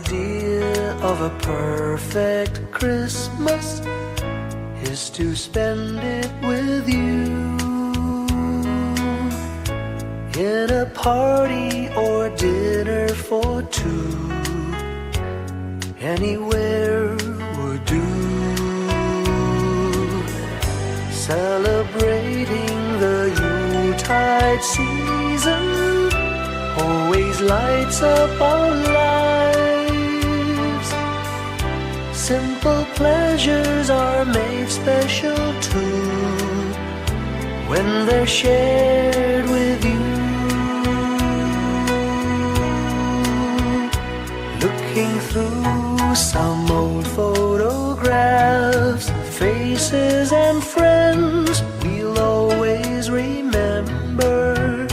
idea of a perfect Christmas is to spend it with you, in a party or dinner for two. Anywhere would do. Celebrating the Yuletide season always lights up our lives. Simple pleasures are made special too when they're shared with you. Looking through some old photographs, faces and friends we'll always remember.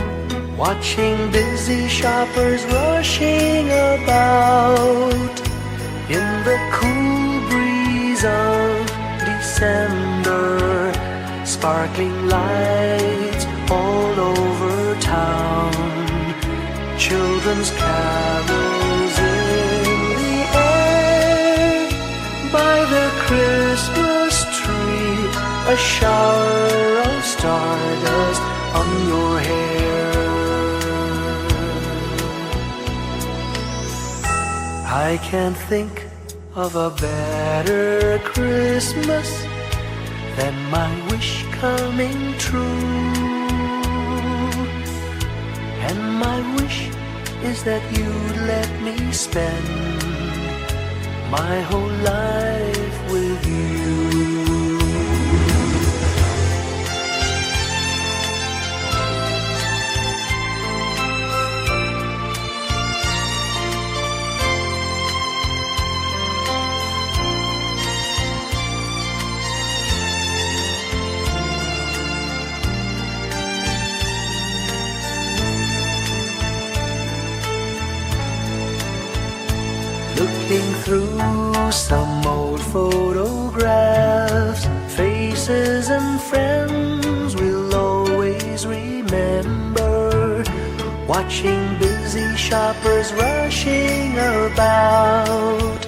Watching busy shoppers rushing about in the cool breeze of December. Sparkling lights all over town, children's carols in the air. By the Christmas tree, a shower of stardust on your hair. I can't think of a better Christmas than my wish coming true. And my wish is that you'd let me spend my whole life with you. Looking through some old photographs, faces and friends we'll always remember. Watching busy shoppers rushing about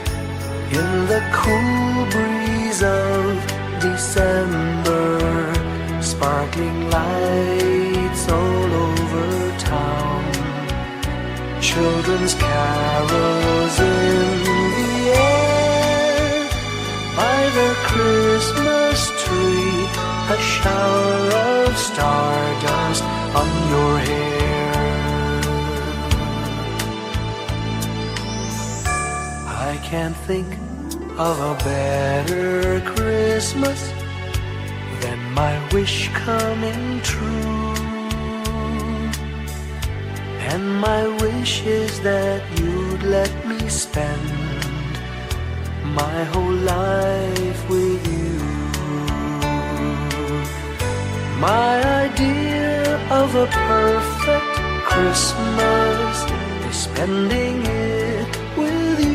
in the cool breeze of December. Sparkling lights all over town, children's carols in the air. By the Christmas tree, a shower of stardust on your hair. I can't think of a better Christmas than my wish coming true. And my wish is that you'd let me spend my whole life with you. My idea of a perfect Christmas is spending it with you.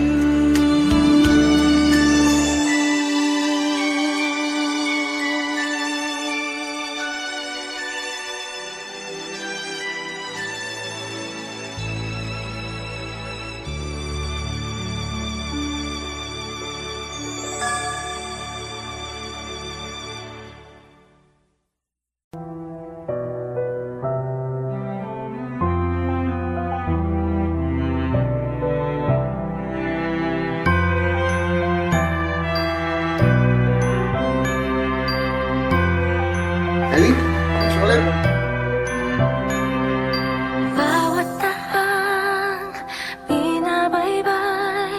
Bawat tahang binabaybay,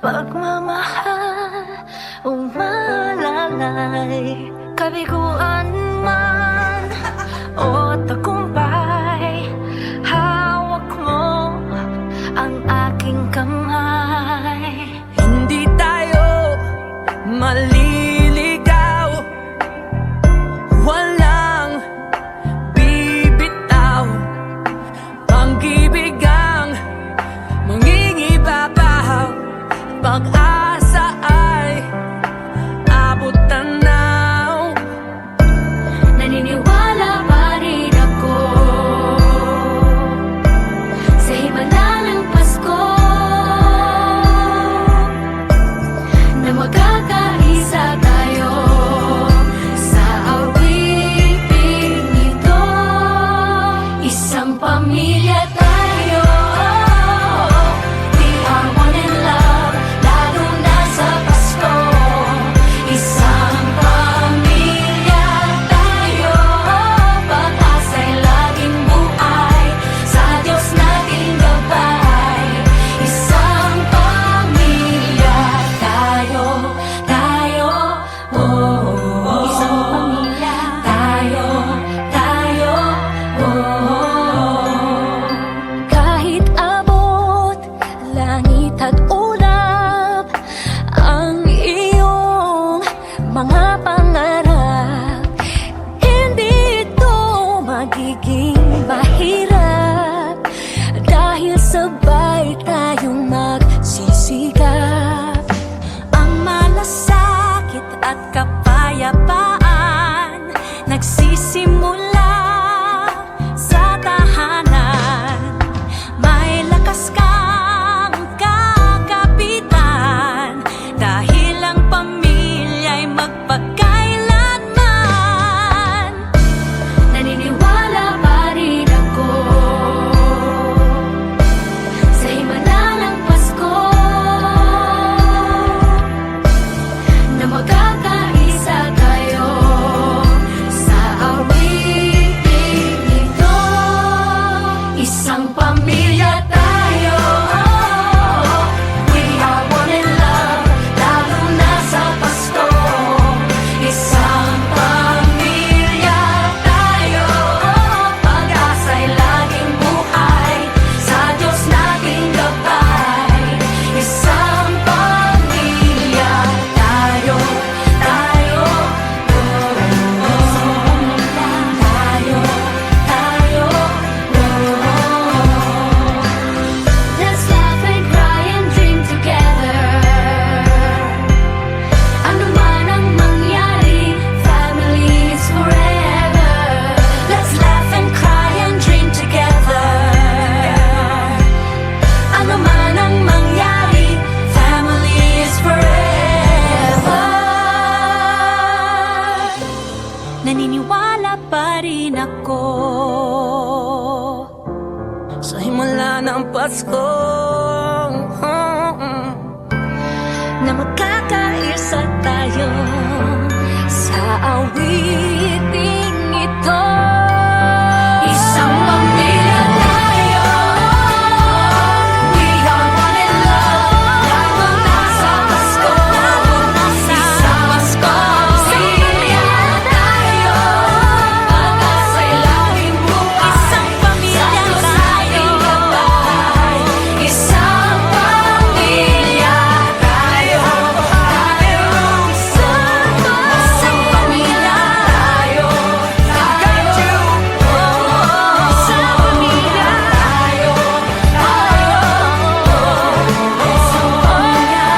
pagmamahal umalalay. Kabiguan man o tagumpay, hawak mo ang aking kamay. Hindi tayo maliligaw, walang bibitaw. Pag-ibig ang mangingibabaw, pag ng Pasko, na magkakaisa tayo sa awiting ito. Isang pamilya tayo, we are one in love. Lalo na sa Pasko, isang Pasko. Pamilya tayo, pag-asa'y laging buhay. Isang pamilya tayo, isang pamilya tayo. Isang pamilya tayo. I got you. Isang pamilya tayo. Isang pamilya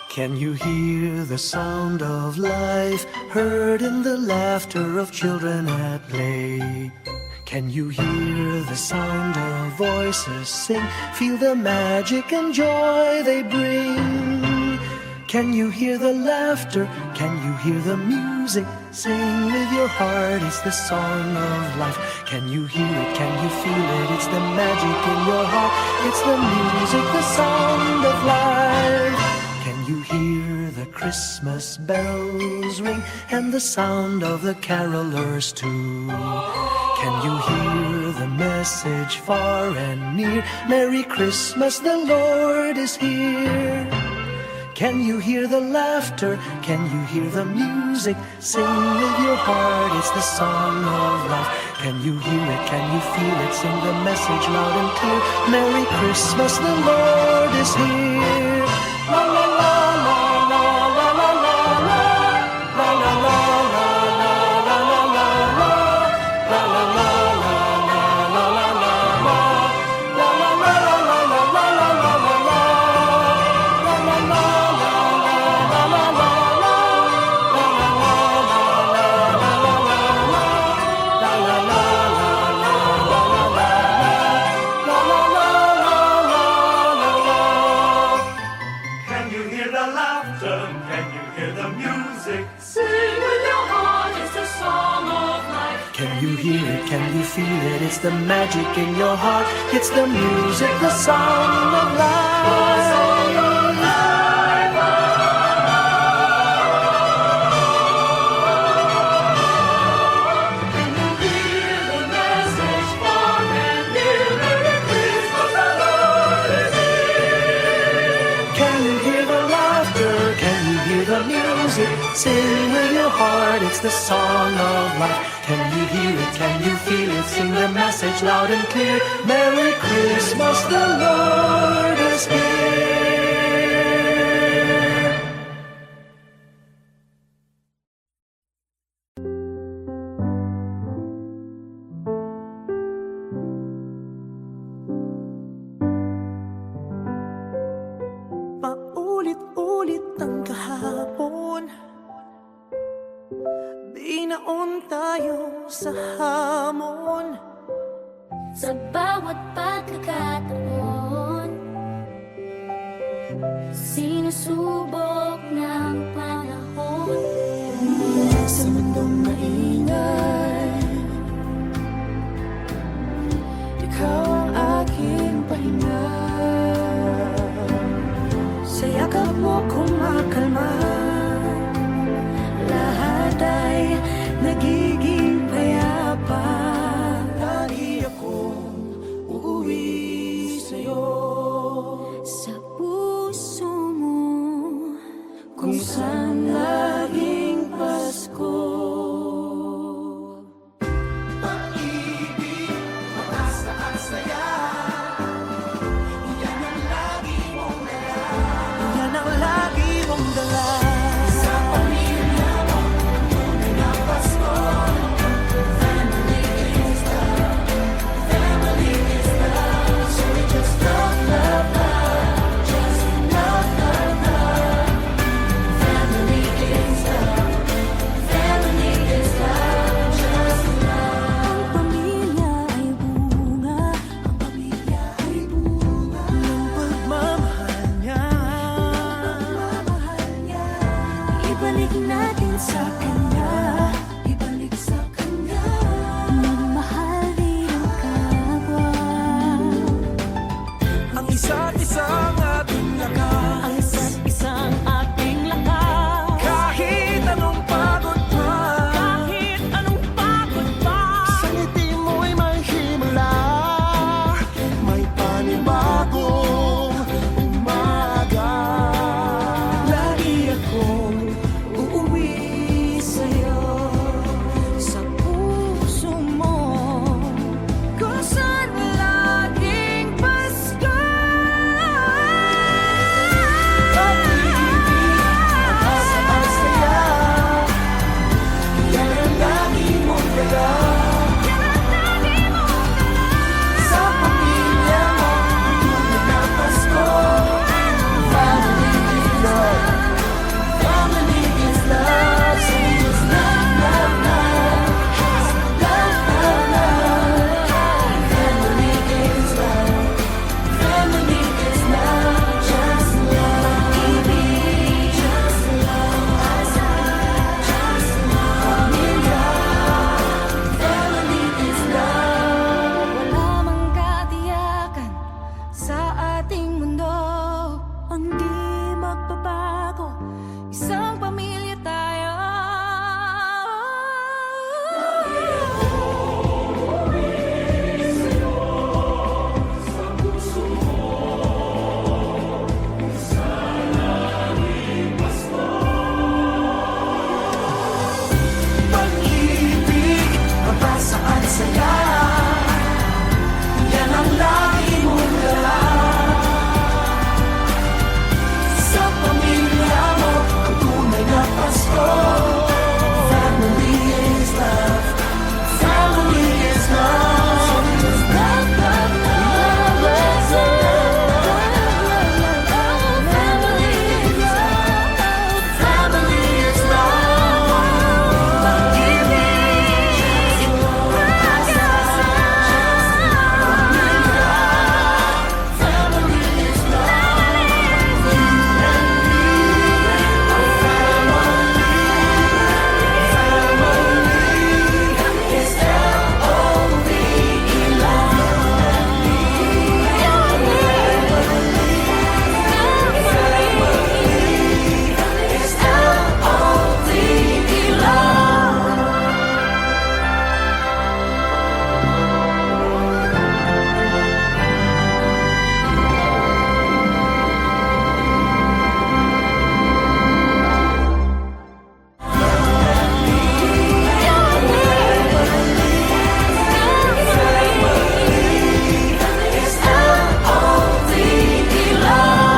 Can you hear the sound of life heard in the laughter of children at play? Can you hear the sound of voices sing? Feel the magic and joy they bring. Can you hear the laughter? Can you hear the music? Sing with your heart, it's the song of life. Can you hear it? Can you feel it? It's the magic in your heart. It's the music, the sound of life. Can you hear the Christmas bells ring and the sound of the carolers too? Can you hear the message far and near? Merry Christmas, the Lord is here. Can you hear the laughter? Can you hear the music? Sing with your heart, it's the song of life. Can you hear it? Can you feel it? Sing the message loud and clear. Merry Christmas, the Lord is here. La la la la la la la la la la la la la la Can you hear the laughter? Can you hear the music? Sing with your heart, it's the song of life. Can you hear it? Can you feel it? It's the magic in your heart. It's the music, the sound of life. Sing with your heart, it's the song of life. Can you hear it? Can you feel it? Sing the message loud and clear. Merry Christmas, the Lord is here. Paulit-ulit ang kahapon, binaon tayo sa hamon. Sa bawat pagkakataon, sinusubok ng panahon. Sa mundong maingay, ikaw ang aking pahinga. Sa yakap mo kumakalma, lahat ay nagiging payapa. Lagi akong uuwi sa'yo. Sa puso mo, sa Kanya, ibalik sa Kanya. Magmahal din ang kapwa. Ang isa't isang ating lakas. Ang isa't isang ating lakas. Kahit anong pagod pa, Kahit anong pagod pa, sa ngiti mo'y may himla. May panibagong umaga. Lagi akong uuwi sa'yo. sa puso mo, kung saan laging Pasko. Ang saya, yan ang lagi mong dala. Sa pamilya mo, tunay na Pasko. Family is love. Family is love. Say it's love, love, love. Love, love, love. Family is love. Family is love. Just love. Ibig, just love. Just love. Pamilya. Family is love. Wala mang katiyakan sa ating mundo, ang di magbabago, isang pamilya tayo. Pag-ibig, mabasaan saya. Yan ang lagi mong dala. Sa pamilya mo, ang tunay na Pasko. Family is love. Family is love. Love, love, love. Let's Family is love. Family is love. Pag-ibig, pag-asa. Family is love. You and me, our family. Family is L-O-V-E, is L-O-V-E, love. Is L-O-V-E, love.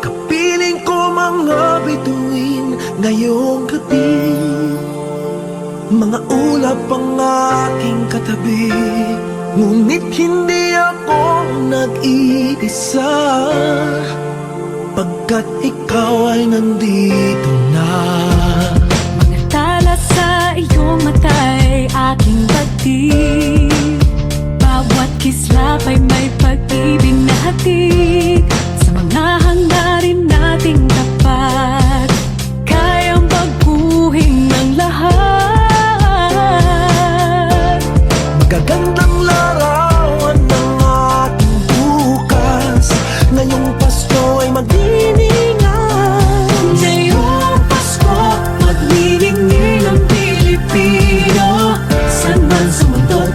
Kapiling ko mga bituin ngayong gabi. Mga ulap ang aking katabi. Ngunit hindi ako nag-iisa, pagkat ikaw ay nandito na. Mga tala sa iyong mata'y aking batid. Bawat kislap ay may pag-ibig na hatid. Sa mga hangarin nating tapat, kayang baguhin ng lahat. Magagandang larawan ng ating bukas. Ngayong Pasko ay magdiningan. Ngayong Pasko, maglilingin ang Pilipino. Saan man sa mundo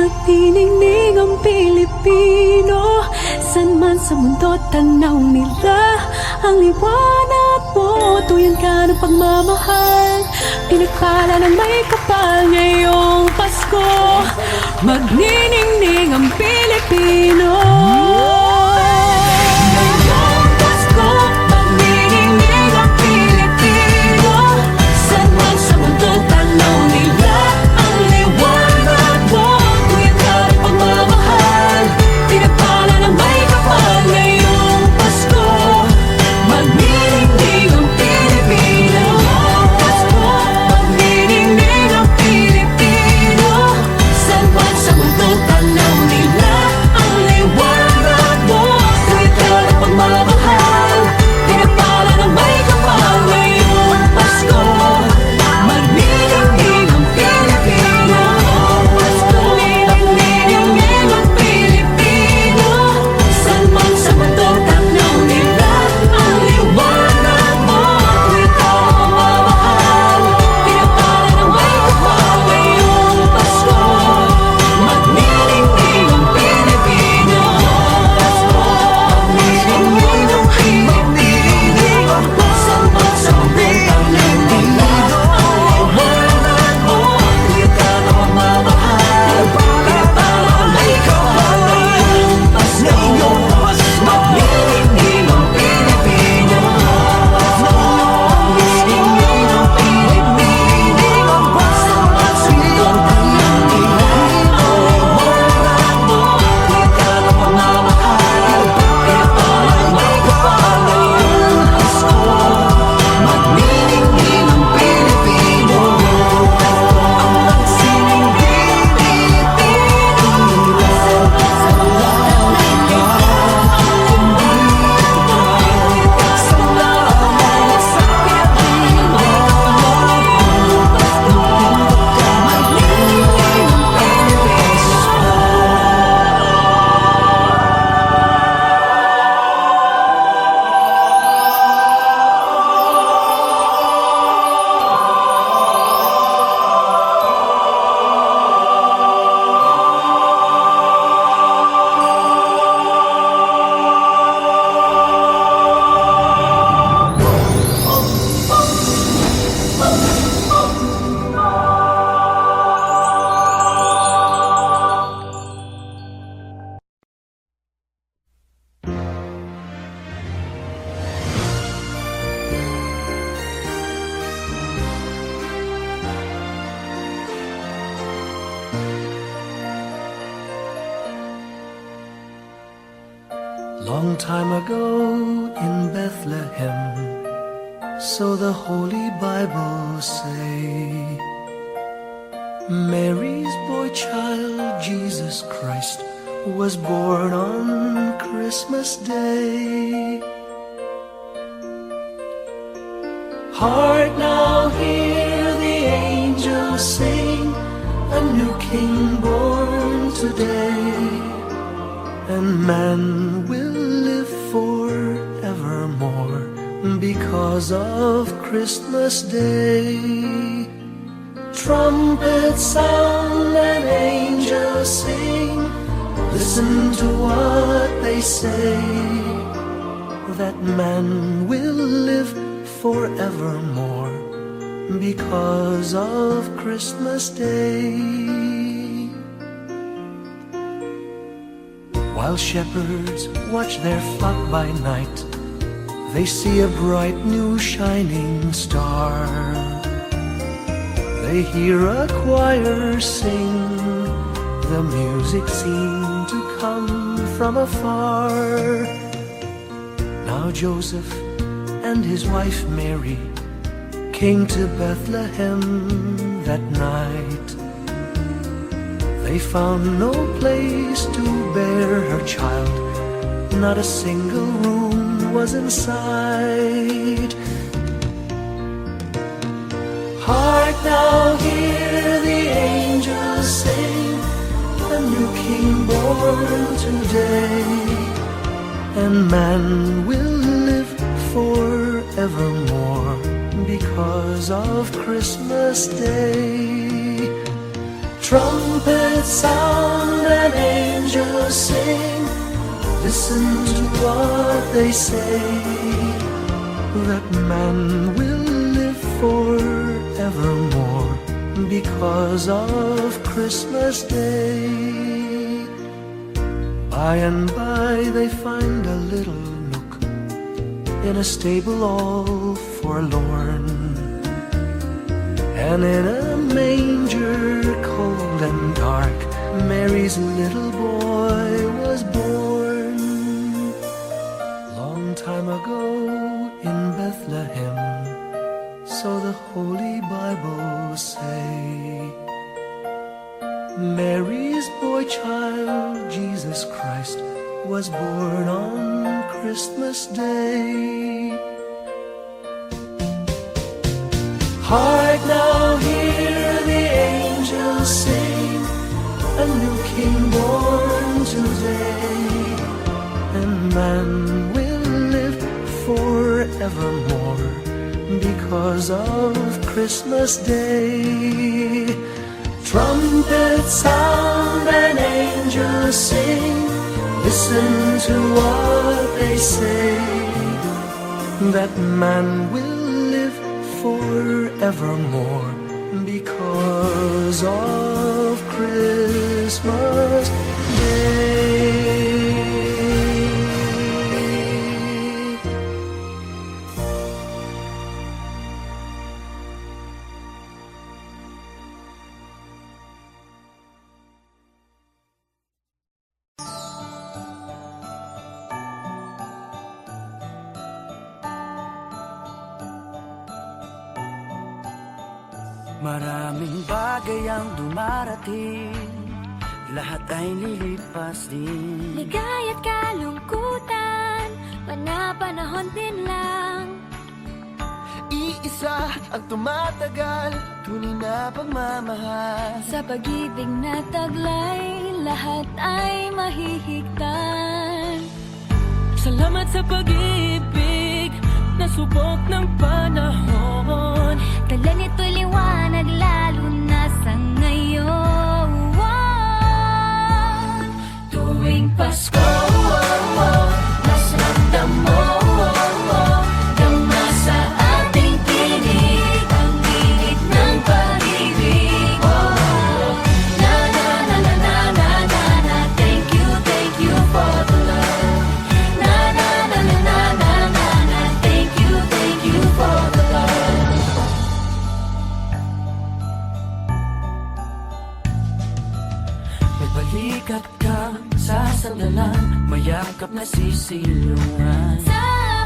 magniningning ang Pilipino. San man sa mundo tanaw nila ang liwanag mo. Tuyan ka ng pagmamahal, pinagpala ng may kapal ngayong Pasko. Magniningning ang Pilipino. Ngayong Pasko, magniningning ang Pilipino. San man sa mundo tanaw nila ang liwanag mo. Tuyan ka ng pagmamahal, pinagpala ng may kapal ngayong Pasko. Magniningning ang Pilipino. Pasko, magniningning ang Pilipino. San man sa mundo tanaw nila ang liwanag mo. Tuyan ka ng pagmamahal, pinagpala ng may kapal ngayong Pasko. Magniningning ang Pilipino. Pasko, magniningning ang Pilipino. San man sa mundo tanaw nila ang liwanag mo. Tuyan ka ng pagmamahal, pinagpala ng may kapal ngayong Pasko. Magniningning ang Pilipino. Pasko, magniningning ang Pilipino. San man sa mundo tanaw nila ang liwanag mo. Tuyan ka ng pagmamahal, pinagpala ng may kapal ngayong Pasko. Magniningning ang Pilipino. Magniningning ang Pilipino. San man sa mundo tanaw nila ang liwanag mo. Tuyan ka ng pagmamahal, pinagpala ng may kapal ngayong Pasko. Magniningning ang Pilipino. Ang magsining Pilipino. Sa mga sa mga sa Pilipino. Magniningning ang Pilipino. Long time ago in Bethlehem, so the Holy Bible say, Mary's boy child, Jesus Christ, was born on Christmas Day. Heart, now hear the angels sing, a new king born today, and man will live forevermore because of Christmas Day. Trumpets sound and angels sing, listen to what they say, that man will live forevermore because of Christmas Day. While shepherds watch their flock by night, they see a bright new shining star. They hear a choir sing, the music seemed to come from afar. Now Joseph and his wife Mary came to Bethlehem that night. They found no place to bear her child, not a single room was in sight. Hark now, hear the angels sing, a new king born today, and man will live forevermore because of Christmas Day. Trumpets sound Listen to what they say, that man will live forevermore because of Christmas Day. By and by they find a little nook in a stable all forlorn, and in a manger cold and dark Mary's little boy was born. Long time ago in Bethlehem, so the Holy Bible say, Mary's boy child, Jesus Christ, was born on Christmas Day. Hark now, hear the angels sing, a new king born today, and man will live forevermore because of Christmas Day. Trumpets sound and angels sing, listen to what they say, that man will live forevermore because of Christmas Day. Maraming bagay ang dumarating, lahat ay lilipas din. Ligaya't kalungkutan, panahon din lang. Iisa ang tumatagal, tunay na pagmamahal. Sa pag-ibig na taglay, lahat ay mahihigtan. Salamat sa pag-ibig na subok ng panahon. Dala nito'y liwanag lalo na sa ngayon. Tuwing Pasko, mas ramdam mo, dama sa ating tinig ang init ng pag-ibig. Na na na na na na na na, thank you for the love. Na na na na na na na na, thank you for the love. May balikat ka sa sandalan, mayakap na sisilungan. Sa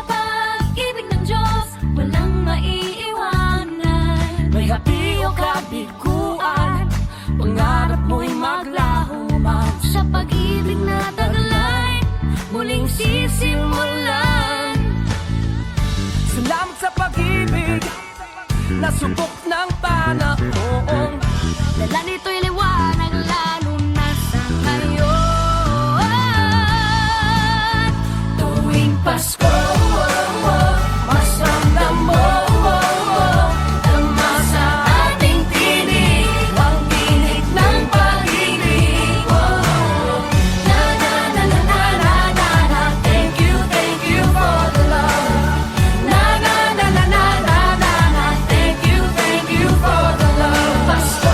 pag-ibig ng Diyos, walang maiiwanan. May hati o kabiguan, pangarap mo'y maglaho man. Sa pag-ibig na taglay, muling sisimulan. Salamat sa pag-ibig na subok ng panahon. Dala nito'y liwanag lalo na sa ngayon. Tuwing Pasko, Mas ramdam mo, dama sa ating tinig ang init ng pag-ibig. Na na na na na na na na, thank you for the love. Na na na na na na na na, thank you for the love. Pasko,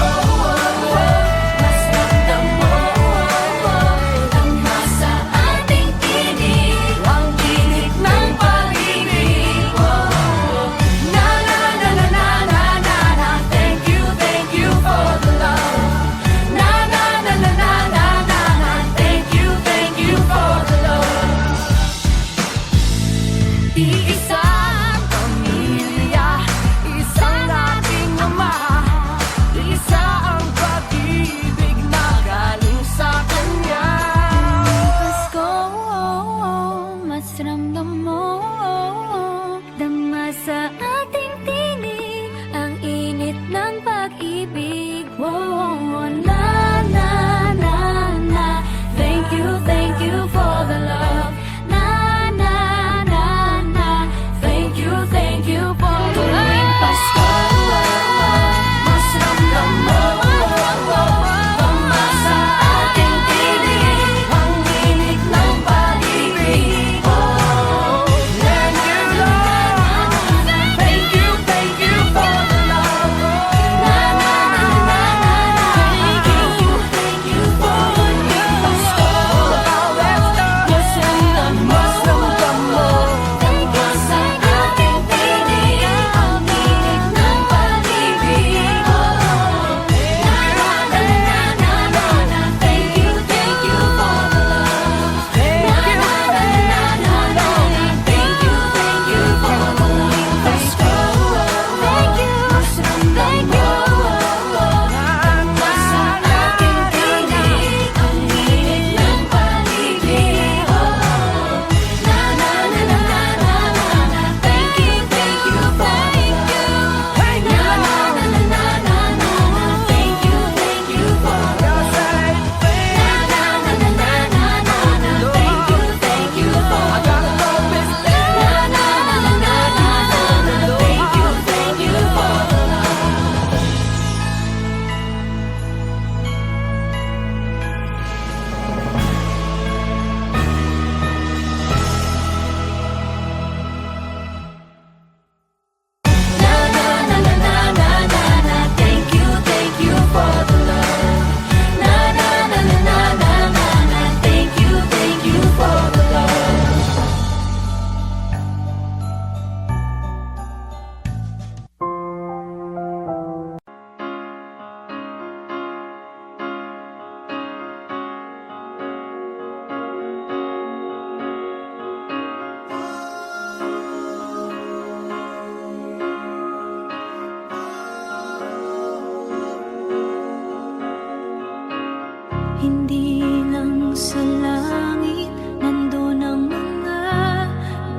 Hindi lang sa langit nandun ang mga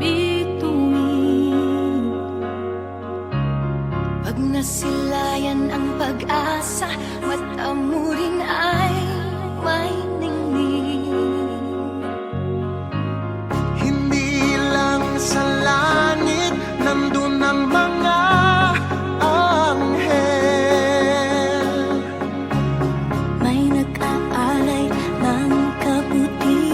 bituin. Pag nasilayan ang pag-asa, mata mo rin ay may ningning. Hindi lang sa langit nandun ang mga anghel. May nag-aalay ng kabutihan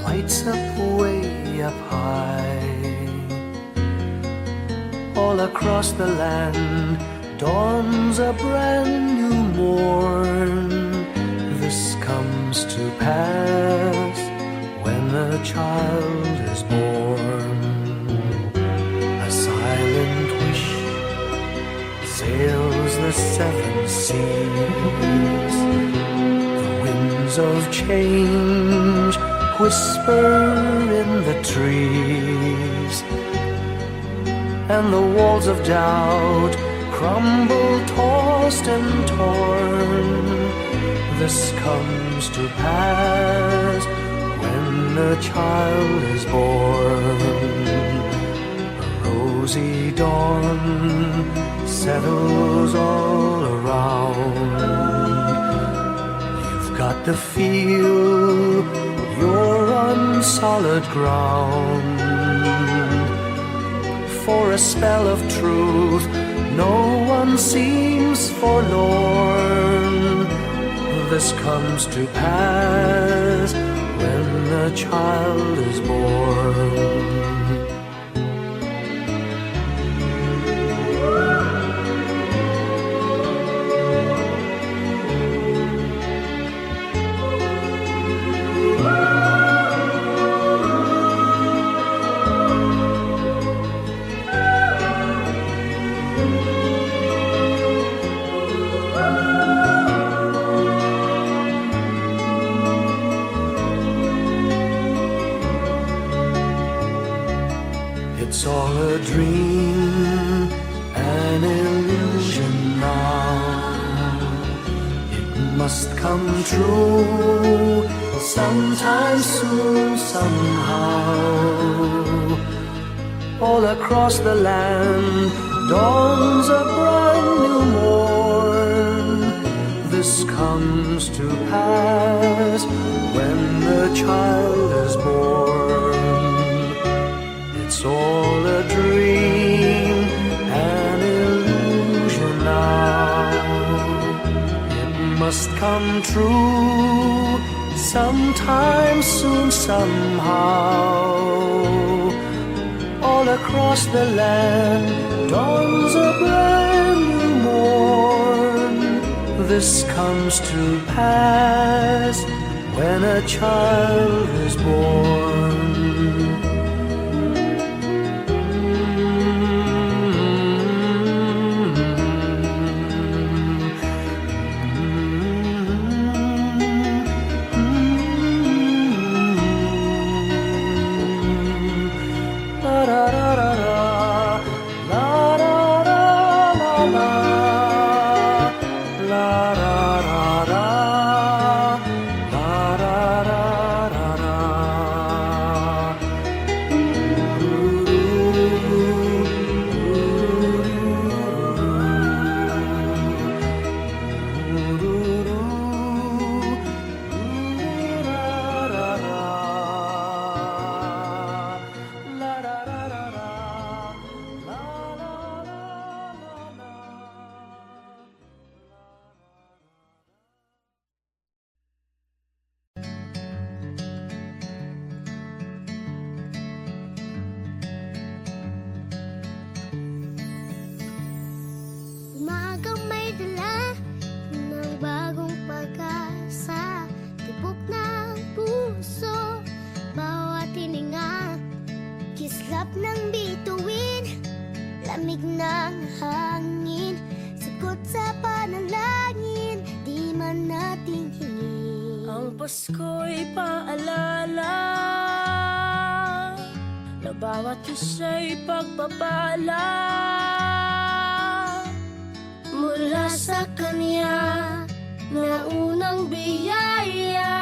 lights up way up high. All across the land dawns a brand new morn. This comes to pass when a child is born. A silent wish sails the seven seas. The winds of change whisper in the trees, and the walls of doubt crumble, tossed and torn. This comes to pass when a child is born. A rosy dawn settles all around. You've got to feel you're on solid ground. For a spell of truth, no one seems forlorn. This comes to pass when a child is born. It's all a dream, an illusion now. It must come true sometime soon, somehow. All across the land dawns a brand new morn. This comes to pass when the child is born. It's all a dream, an illusion now. It must come true sometime soon, somehow. All across the land dawns a brand new morn. This comes to pass when a child is born. Umagang may dala ng bagong pag-asa. Tibok ng puso, bawat hininga. Kislap ng bituin, lamig ng hangin. Sagot sa panalangin, di man natin hingin. Ang Pasko'y paalala na bawat isa'y pagpapala mula sa Kanya na unang biyaya.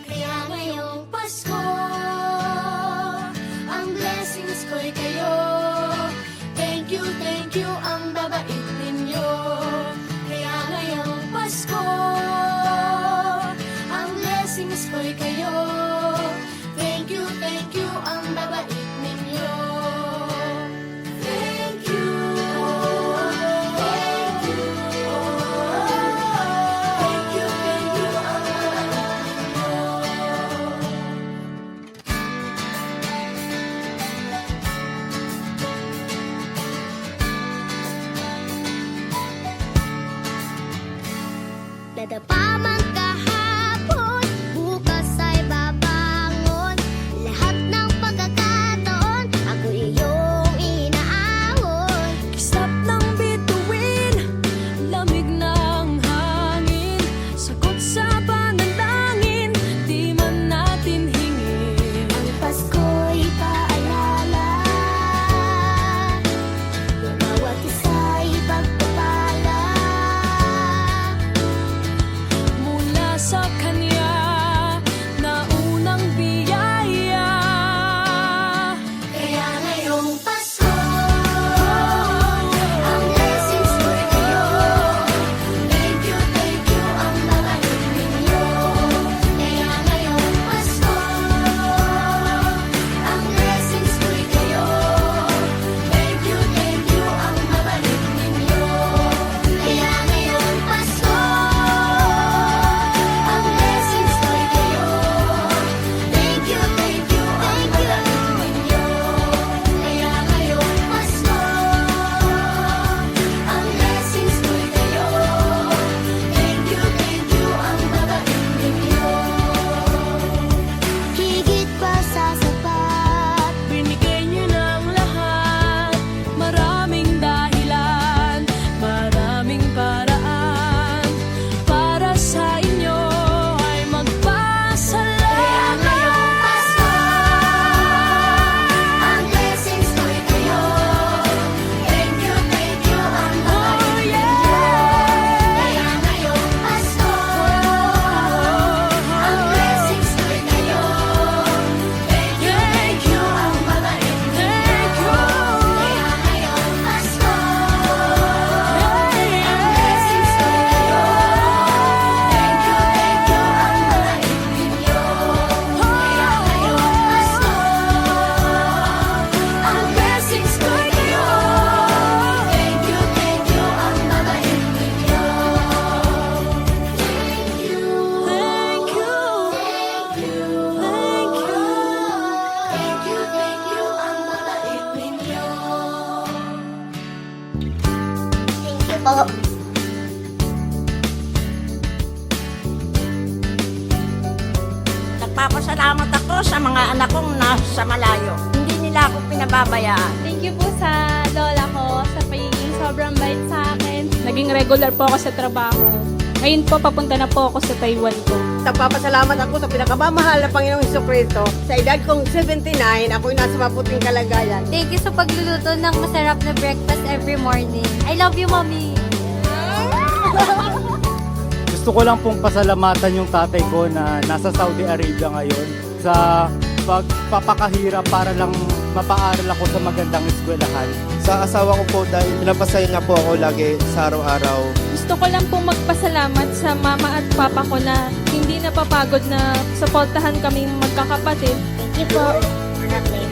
Kaya ngayong Pasko, ang blessings ko'y kayo. Thank you, ang babait ninyo. Kaya ngayong Pasko, ang blessings ko'y kayo. Thank you, ang babait ninyo. Thank you, thank you. Thank you, ang babait ninyo. po. Nagpapasalamat ako sa mga anak kong nasa malayo. Hindi nila ako pinababayaan. Thank you po sa lola ko sa pagiging sobrang bait sa akin. Naging regular po ako sa trabaho. Ngayon po, papunta na po ako sa Taiwan ko. Nagpapasalamat ako sa pinakamamahal na Panginoong Jesucristo. Sa edad kong 79, ako'y nasa maputing kalagayan. Thank you sa pagluluto ng masarap na breakfast every morning. I love you, Mommy! Gusto ko lang pong pasalamatan yung tatay ko na nasa Saudi Arabia ngayon sa pagpapakahirap para lang mapaaral ako sa magandang eskwelahan. Sa asawa ko po dahil pinapasaya niya po ako lagi sa araw-araw. Gusto ko lang pong magpasalamat sa mama at papa ko na hindi napapagod na suportahan kaming magkakapatid. Thank you po. God bless.